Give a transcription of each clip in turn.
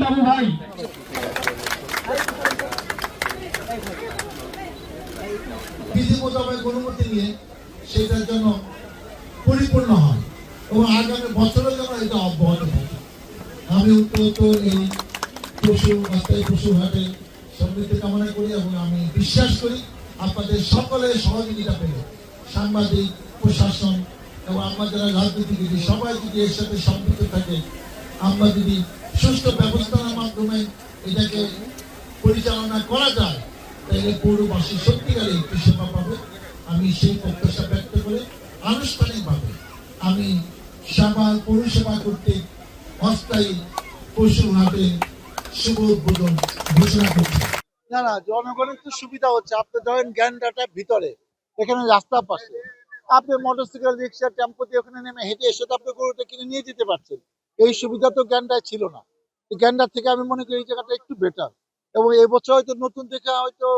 বাবু ভাই বিধি মোতাবেক অনুমতি নিয়ে সেটার জন্য পরিপূর্ণ হয় এবং আগামী বছরের জন্য এটা অব্যাহত থাকে। আমি অত্যন্ত এই পশু হাটে সমৃদ্ধি কামনা করি এবং আমি বিশ্বাস করি আপনাদের সকলের সহযোগিতা পেলে সাংবাদিক, প্রশাসন এবং আমরা যারা রাজনীতিবিদ সবাই যদি এর সাথে সম্পৃক্ত থাকে, আমরা যদি সুষ্ঠু ব্যবস্থার মাধ্যমে এটাকে পরিচালনা করা যায়, তাহলে পৌরবাসী সত্যিকারে একটি সেবা পাবে। আমি সেই প্রত্যাশা ব্যক্ত করে আনুষ্ঠানিকভাবে আমি সাভার পৌরসভা কর্তৃক অস্থায়ী পশু হাটে শুভ উদ্বোধন ঘোষণা করছি। না, জনগণের তো সুবিধা হচ্ছে। আপনি ধরেন জ্ঞানটাটা ভিতরে, এখানে রাস্তার পাশে আপনি মোটরসাইকেল, রিক্সা, টেম্পো দিয়ে ওখানে নেমে হেঁটে এসে তো আপনি গরুটা কিনে নিয়ে যেতে পারছেন। এই সুবিধা তো জ্ঞানটায় ছিল না। জ্ঞানটার থেকে আমি মনে করি এই জায়গাটা একটু বেটার। এবং এবছর হয়তো নতুন থেকে হয়তো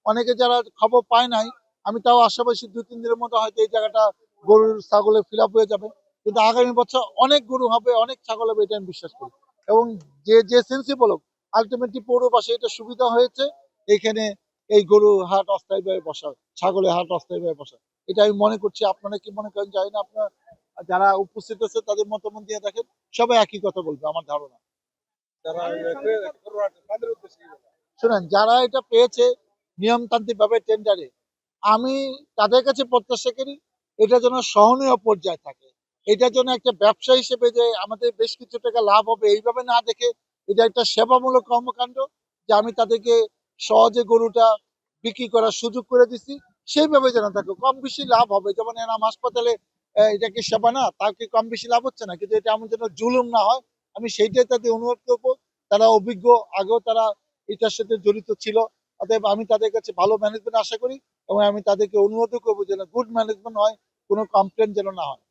অনেকে যারা খবর পায় নাই, আমি তাও আশাবাসী 2-3 দিনের মধ্যে হয়তো এই জায়গাটা গরুর ছাগলে ফিল আপ হয়ে যাবে। কিন্তু আগামী বছর অনেক গরু হবে, অনেক ছাগল হবে, এটা আমি বিশ্বাস করি। এবং যে সেন্সিবল হোক, আলটিমেটলি পৌরবাসী এটা সুবিধা হয়েছে। এখানে এই গরু হাট অস্থায়ীভাবে বসা, ছাগলের হাট অস্থায়ীভাবে বসা, এটা আমি মনে করছি। আপনারা কি মনে করেন জানি না, আপনারা যারা উপস্থিত আছে তাদের মতামত দিয়ে দেখেন, সবাই একই কথা বলবে আমার ধারণা। শুনেন, যারা এটা পেয়েছে নিয়মতান্ত্রিক ভাবে টেন্ডারে, আমি তাদের কাছে প্রত্যাশা করি এটা যেন সহনীয় পর্যায়ে থাকে। এটা যেন একটা ব্যবসা হিসেবে যে আমাদের বেশ কিছু টাকা লাভ হবে এইভাবে না দেখে এটা একটা সেবামূলক কর্মকাণ্ড, যে আমি তাদেরকে সহজে গরুটা বিক্রি করার সুযোগ করে দিচ্ছি, সেইভাবে যেন থাকে। কম বেশি লাভ হবে, যেমন এনাম হাসপাতালে এটা কি সেবা না, তার কি কম বেশি লাভ হচ্ছে না? কিন্তু এটা এমন যেন জুলুম না হয়, আমি সেইটাই তাদের অনুরোধ করবো। তারা অভিজ্ঞ, আগেও তারা এটার সাথে জড়িত ছিল, অতএব আমি তাদের কাছে ভালো ম্যানেজমেন্ট আশা করি এবং আমি তাদেরকে অনুরোধ করবো যেন গুড ম্যানেজমেন্ট হয়, কোনো কমপ্লেন যেন না হয়।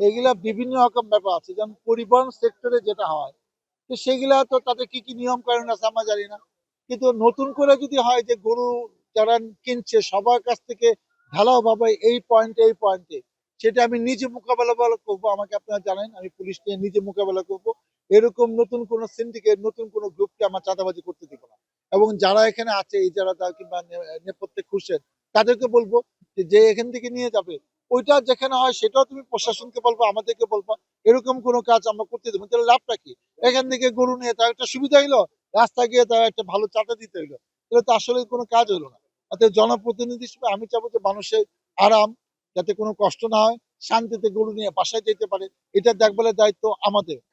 এগুলা বিভিন্ন রকম ব্যাপার আছে, যেমন পরিবহন সেক্টরে যেটা হয়, তো সেগুলা তো তাদের কি নিয়ম কানুন আছে আমরা জানি না। কিন্তু নতুন করে যদি হয় যে গরু যারা কিনছে সবার কাছ থেকে ঢালাও ভাবে এই পয়েন্টে, সেটা আমি নিজে মোকাবেলা করবো। আমাকে আপনারা জানেন আমি পুলিশ নিয়ে নিজে মোকাবেলা করবো। এরকম নতুন কোন সিন্ডিকেট, নতুন কোন গ্রুপকে আমার চাঁদাবাজি করতে দিব না। এবং যারা এখানে আছে, এই যারা কিংবা নেপথ্যে খুঁজছেন, তাদেরকে বলবো যে এখান থেকে নিয়ে যাবে, ওইটা যেখানে হয় সেটাও তুমি প্রশাসনকে বলবো, আমাদেরকে বলবো। এরকম কোনো কাজ আমরা করতে দেবো, তাহলে লাভটা কি? এখান থেকে গরু নিয়ে তার একটা সুবিধা হইলো, রাস্তা গিয়ে তার একটা ভালো চাঁদা দিতে হইলো, তাহলে তো আসলে কোনো কাজ হলো না। অর্থাৎ জনপ্রতিনিধি হিসেবে আমি চাবো যে মানুষের আরাম, যাতে কোনো কষ্ট না হয়, শান্তিতে গরু নিয়ে বাসায় যেতে পারে, এটা দেখভালের দায়িত্ব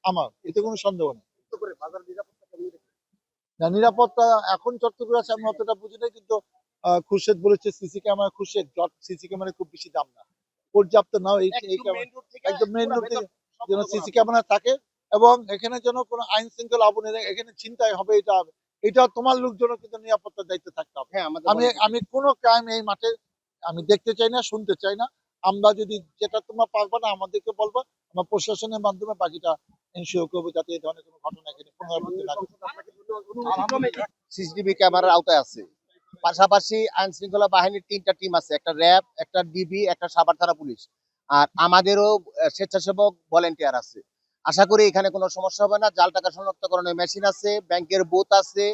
আমার, এতে কোনো সন্দেহ নেই। না, নিরাপত্তা এখন চট্টগ্রামে আছে আমি অতটা বুঝি না, কিন্তু খুরশেদ বলেছে CC camera, Khurshed CC camera খুব বেশি দাম না, পর্যাপ্ত নাও এই একদম মেইন রোড থেকে যেন সিসি ক্যামেরা থাকে এবং এখানে যেন কোনো আইন শৃঙ্খলা অবনতি, এখানে চিন্তাই হবে এটা তোমার লোকজন কিন্তু নিরাপত্তার দায়িত্ব থাকতে হবে। আমি কোনো ক্রাইম এই মাঠে আমি দেখতে চাই না, শুনতে চাই না। আমরা যদি যেটা তোমরা পারবা না আমাদেরকে বলবা, আমরা প্রশাসনের মাধ্যমে বাকিটা এনশিওর করবো যাতে এই ধরনের কোনো ঘটনা এখানে পুনরাবৃত্তি না ঘটে। সিসিটিভি ক্যামেরার আওতায় আছে। পাশাপাশি আইন শৃঙ্খলা বাহিনীর 3টা টিম আছে, একটা র্যাব, একটা ডিবি, একটা সাভার থানা পুলিশ, আর আমাদেরও স্বেচ্ছাসেবক ভলেন্টিয়ার আছে। আশা করি এখানে কোনো সমস্যা হবে না। জাল টাকা শনাক্তকরণের মেশিন আছে, ব্যাংকের বুথ আছে,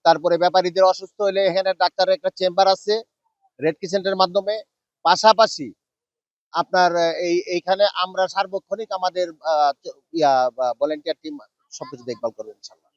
তারপরে ব্যাপারীদের অসুস্থ হলে এখানে ডাক্তারের একটা চেম্বার আছে রেড ক্রিসেন্টের মাধ্যমে। পাশাপাশি আপনার এইখানে আমরা সার্বক্ষণিক আমাদের ভলেন্টিয়ার টিম সবকিছু দেখভাল করবে ইনশাআল্লাহ।